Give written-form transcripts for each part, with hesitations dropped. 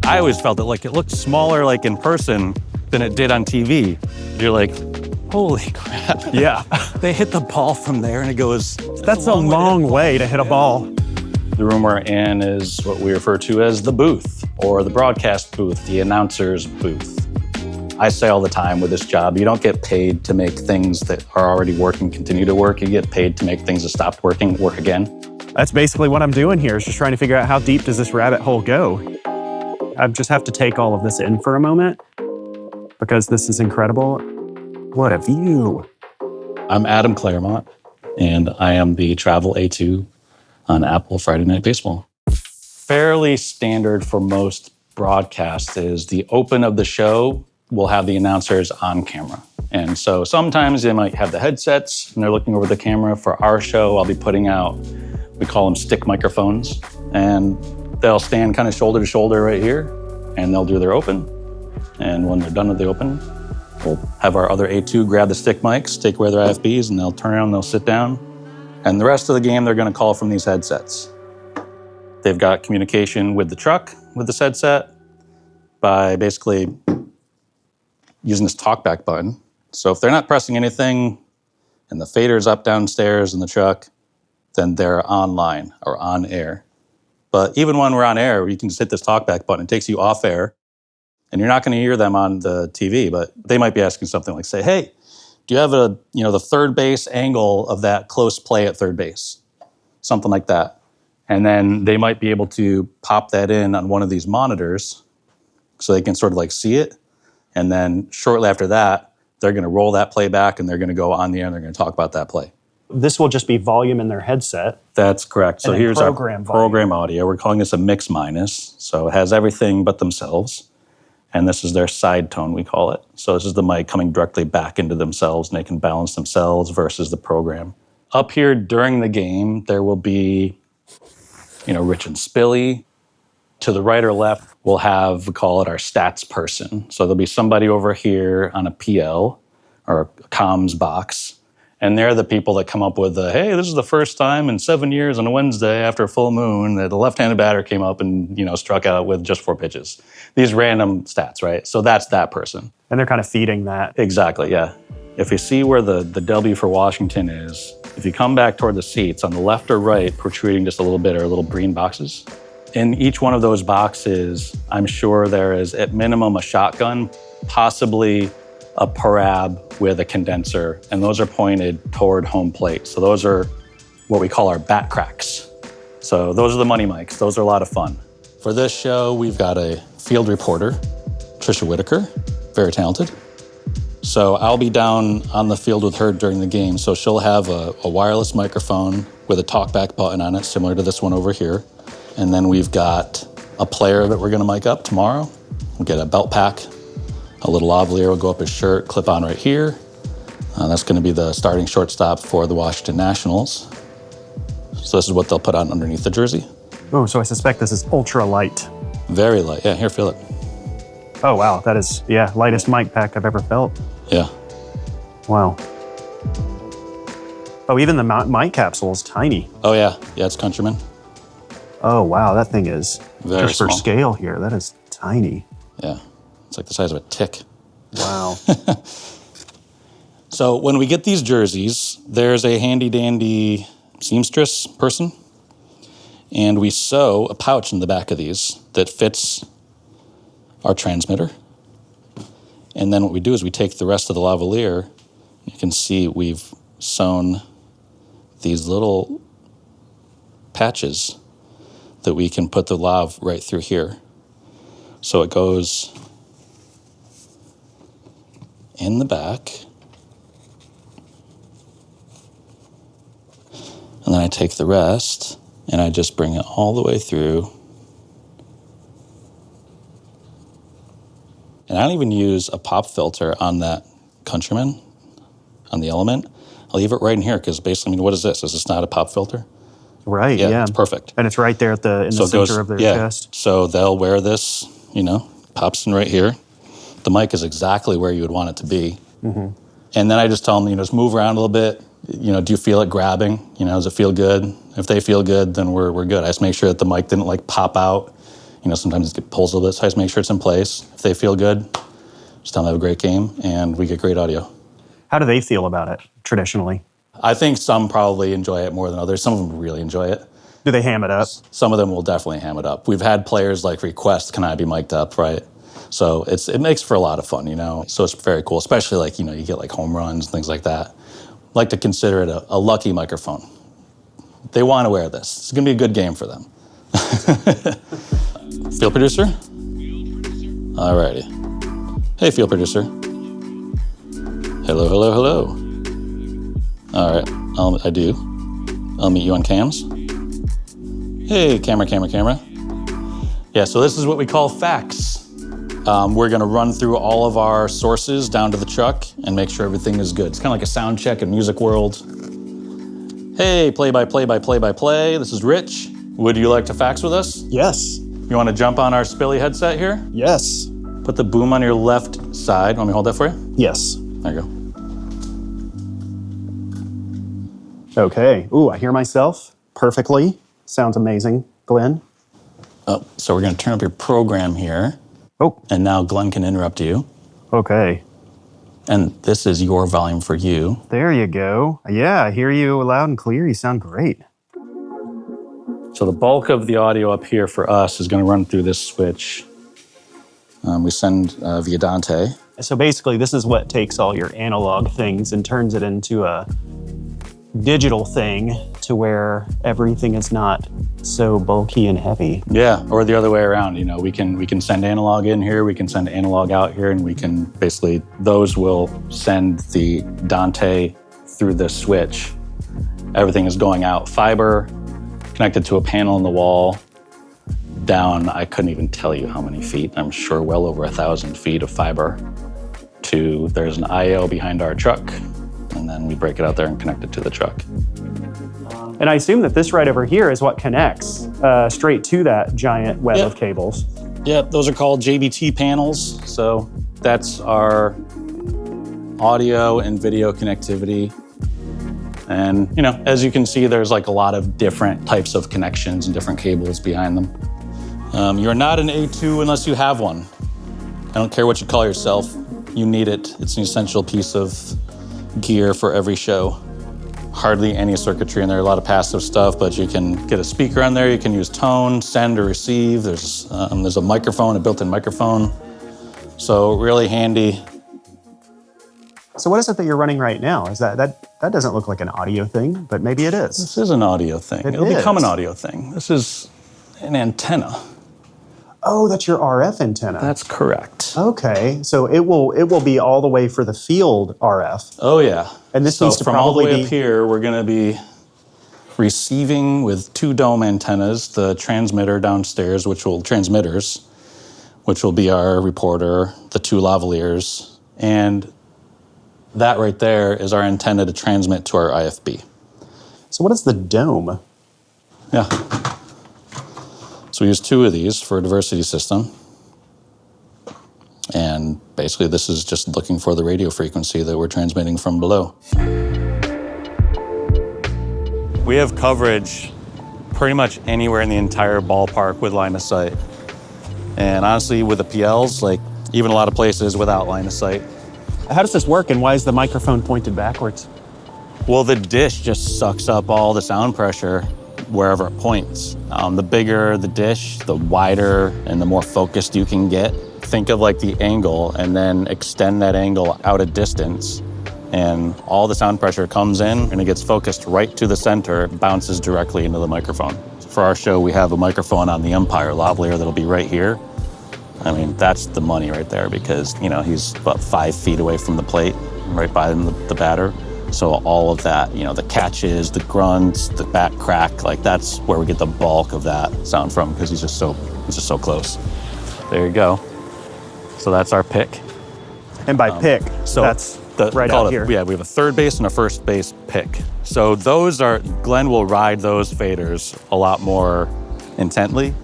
I always felt that like it looked smaller like in person than it did on TV. You're like, holy crap. Yeah. They hit the ball from there and it goes... That's a long way to hit a ball. The room we're in is what we refer to as the booth, or the broadcast booth, the announcer's booth. I say all the time with this job, you don't get paid to make things that are already working continue to work. You get paid to make things that stopped working work again. That's basically what I'm doing here, is just trying to figure out how deep does this rabbit hole go. I just have to take all of this in for a moment because this is incredible. What a view. I'm Adam Clairmont, and I am the travel A2 on Apple Friday Night Baseball. Fairly standard for most broadcasts is the open of the show will have the announcers on camera. And so sometimes they might have the headsets and they're looking over the camera. For our show, I'll be putting out, we call them stick microphones, and they'll stand kind of shoulder to shoulder right here, and they'll do their open. And when they're done with the open, we'll have our other A2 grab the stick mics, take away their IFBs, and they'll turn around, they'll sit down. And the rest of the game, they're gonna call from these headsets. They've got communication with the truck, with this headset, by basically using this talkback button. So if they're not pressing anything and the fader's up downstairs in the truck, then they're online or on air. But even when we're on air, you can just hit this talkback button. It takes you off air, and you're not going to hear them on the TV, but they might be asking something like, say, hey, do you have the third base angle of that close play at third base? Something like that. And then they might be able to pop that in on one of these monitors so they can sort of like see it. And then shortly after that, they're going to roll that play back and they're going to go on the air and they're going to talk about that play. This will just be volume in their headset. That's correct. So here's our volume. program audio. We're calling this a mix minus. So it has everything but themselves. And this is their side tone, we call it. So this is the mic coming directly back into themselves, and they can balance themselves versus the program. Up here during the game, there will be, Rich and Spilly. To the right or left, we'll have, we call it our stats person. So there'll be somebody over here on a PL or a comms box. And they're the people that come up with hey, this is the first time in 7 years on a Wednesday after a full moon that a left-handed batter came up and, struck out with just 4 pitches. These random stats, right? So that's that person. And they're kind of feeding that. Exactly, yeah. If you see where the W for Washington is, if you come back toward the seats, on the left or right, protruding just a little bit are little green boxes. In each one of those boxes, I'm sure there is at minimum a shotgun, possibly a parab with a condenser, and those are pointed toward home plate. So those are what we call our bat cracks. So those are the money mics. Those are a lot of fun. For this show, we've got a field reporter, Trisha Whitaker, very talented. So I'll be down on the field with her during the game. So she'll have a wireless microphone with a talkback button on it, similar to this one over here. And then we've got a player that we're gonna mic up tomorrow. We'll get a belt pack, a little lavalier will go up his shirt, clip on right here. That's gonna be the starting shortstop for the Washington Nationals. So this is what they'll put on underneath the jersey. Oh, so I suspect this is ultra light. Very light, yeah, here, feel it. Oh, wow, that is, lightest mic pack I've ever felt. Yeah. Wow. Oh, even the mic capsule is tiny. Oh yeah, it's Countryman. Oh, wow, that thing is, very just small. For scale here, that is tiny. Yeah, it's like the size of a tick. Wow. So when we get these jerseys, there's a handy-dandy seamstress person, and we sew a pouch in the back of these that fits our transmitter. And then what we do is we take the rest of the lavalier. You can see we've sewn these little patches that we can put the lav right through here. So it goes in the back. And then I take the rest and I just bring it all the way through. And I don't even use a pop filter on that Countryman, on the Element. I'll leave it right in here because basically, what is this? Is this not a pop filter? Right, yeah. It's perfect. And it's right there in the center of their chest. So they'll wear this, pops in right here. The mic is exactly where you would want it to be. Mm-hmm. And then I just tell them, just move around a little bit. Do you feel it grabbing? Does it feel good? If they feel good, then we're good. I just make sure that the mic didn't pop out, sometimes it pulls a little bit, so I just make sure it's in place. If they feel good, just tell them to have a great game, and we get great audio. How do they feel about it traditionally? I think some probably enjoy it more than others. Some of them really enjoy it. Do they ham it up? Some of them will definitely ham it up. We've had players like request, can I be mic'd up, right? So it makes for a lot of fun, So it's very cool, especially like, you get like home runs, things like that. I like to consider it a lucky microphone. They want to wear this. It's going to be a good game for them. Field producer? All righty. Hey, field producer. Hello, hello, hello. All right, I do. I'll meet you on cams. Hey, camera. Yeah, so this is what we call facts. We're gonna run through all of our sources down to the truck and make sure everything is good. It's kind of like a sound check in music world. Hey, play by play. This is Rich. Would you like to fax with us? Yes. You wanna jump on our Spilly headset here? Yes. Put the boom on your left side. Want me to hold that for you? Yes. There you go. Okay. Ooh, I hear myself perfectly. Sounds amazing. Glenn? Oh, so we're gonna turn up your program here. Oh. And now Glenn can interrupt you. Okay. And this is your volume for you. There you go. Yeah, I hear you loud and clear. You sound great. So the bulk of the audio up here for us is gonna run through this switch. We send via Dante. So basically, this is what takes all your analog things and turns it into a digital thing to where everything is not so bulky and heavy. Yeah, or the other way around. We can send analog in here, we can send analog out here, and we can basically, those will send the Dante through this switch. Everything is going out fiber, connected to a panel in the wall, down, I couldn't even tell you how many feet. I'm sure well over 1,000 feet of fiber there's an IO behind our truck, and then we break it out there and connect it to the truck. And I assume that this right over here is what connects straight to that giant web of cables. Yep, those are called JBT panels. So that's our audio and video connectivity. And, as you can see, there's like a lot of different types of connections and different cables behind them. You're not an A2 unless you have one. I don't care what you call yourself. You need it. It's an essential piece of gear for every show. Hardly any circuitry in there, a lot of passive stuff, but you can get a speaker on there, you can use tone, send or receive. There's a microphone, a built-in microphone. So really handy. So what is it that you're running right now? Is that doesn't look like an audio thing, but maybe it is. This is an audio thing. It'll become an audio thing. This is an antenna. Oh, that's your RF antenna. That's correct. Okay, so it will be all the way for the field RF. Oh yeah. And this needs to from all the probably way up here, we're going to be receiving with two dome antennas, the transmitter downstairs, which will be our reporter, the two lavaliers, and that right there is our antenna to transmit to our IFB. So what is the dome? Yeah. So we use two of these for a diversity system. And basically this is just looking for the radio frequency that we're transmitting from below. We have coverage pretty much anywhere in the entire ballpark with line of sight. And honestly, with the PLs, like even a lot of places without line of sight. How does this work and why is the microphone pointed backwards? Well, the dish just sucks up all the sound pressure wherever it points. The bigger the dish, the wider and the more focused you can get. Think of like the angle and then extend that angle out a distance and all the sound pressure comes in and it gets focused right to the center, bounces directly into the microphone. For our show, we have a microphone on the umpire lavalier that'll be right here. I mean, that's the money right there because, he's about 5 feet away from the plate, right by the batter. So all of that, the catches, the grunts, the bat crack, like that's where we get the bulk of that sound from because he's just so close. There you go. So that's our pick. And by pick, so that's right out here. Yeah, we have a third base and a first base pick. So Glenn will ride those faders a lot more intently.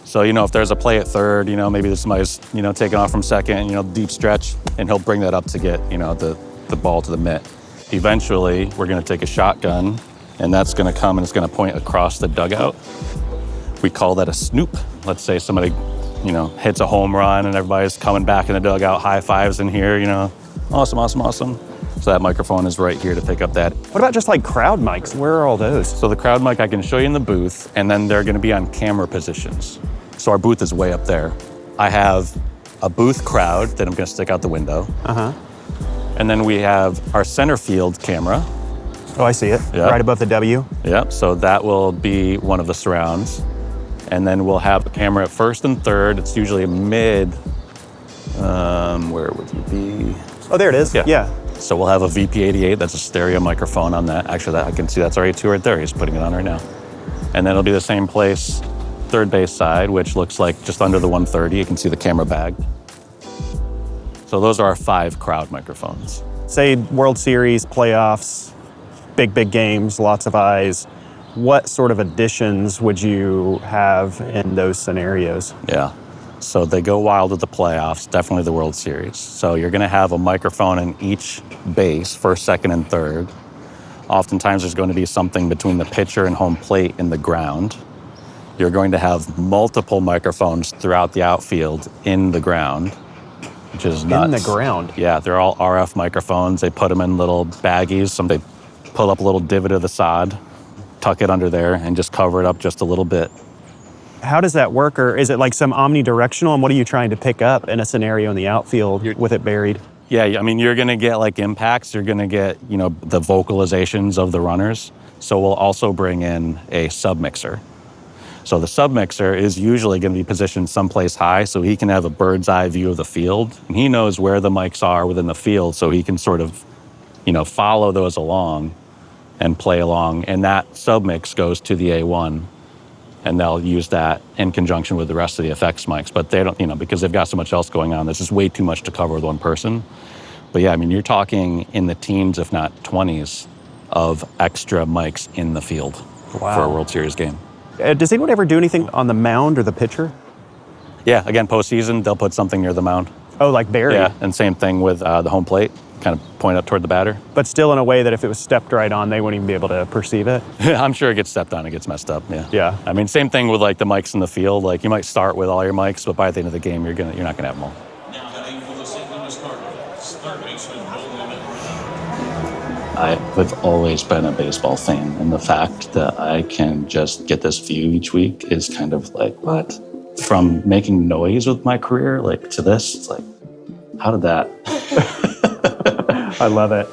So, if there's a play at third, maybe somebody's, taking off from second, deep stretch, and he'll bring that up to get, the ball to the mitt. Eventually, we're gonna take a shotgun, and that's gonna come and it's gonna point across the dugout. We call that a snoop. Let's say somebody, hits a home run and everybody's coming back in the dugout, high fives in here, awesome, awesome, awesome. So that microphone is right here to pick up that. What about just like crowd mics? Where are all those? So the crowd mic I can show you in the booth, and then they're gonna be on camera positions. So our booth is way up there. I have a booth crowd that I'm gonna stick out the window. And then we have our center field camera. Oh, I see it, right above the W. Yep, so that will be one of the surrounds. And then we'll have a camera at first and third. It's usually a mid, where would you be? Oh, there it is, yeah. So we'll have a VP88, that's a stereo microphone on that. Actually, that I can see that's already 2 right there. He's putting it on right now. And then it'll be the same place, third base side, which looks like just under the 130. You can see the camera bag. So those are our 5 crowd microphones. Say World Series, playoffs, big games, lots of eyes. What sort of additions would you have in those scenarios? Yeah, so they go wild at the playoffs, definitely the World Series. So you're gonna have a microphone in each base, first, second, and third. Oftentimes there's going to be something between the pitcher and home plate in the ground. You're going to have multiple microphones throughout the outfield in the ground, which is nuts. In the ground? Yeah, they're all RF microphones. They put them in little baggies. They pull up a little divot of the sod, tuck it under there, and just cover it up just a little bit. How does that work? Or is it like some omnidirectional? And what are you trying to pick up in a scenario in the outfield with it buried? Yeah, I mean, you're gonna get like impacts. You're gonna get, the vocalizations of the runners. So we'll also bring in a submixer. So the submixer is usually gonna be positioned someplace high so he can have a bird's eye view of the field. And he knows where the mics are within the field so he can sort of, follow those along and play along. And that submix goes to the A1. And they'll use that in conjunction with the rest of the effects mics. But they don't, because they've got so much else going on, there's just way too much to cover with one person. But yeah, I mean, you're talking in the teens, if not 20s, of extra mics in the field for a World Series game. Does anyone ever do anything on the mound or the pitcher? Yeah, again, postseason, they'll put something near the mound. Oh, like buried? Yeah, and same thing with the home plate, kind of point up toward the batter. But still in a way that if it was stepped right on, they wouldn't even be able to perceive it? I'm sure it gets stepped on, it gets messed up, yeah. Yeah. I mean, same thing with like the mics in the field. Like you might start with all your mics, but by the end of the game, you're not gonna have them all. I've always been a baseball fan, and the fact that I can just get this view each week is kind of like, what? From making noise with my career, like to this, it's like, how did that? I love it.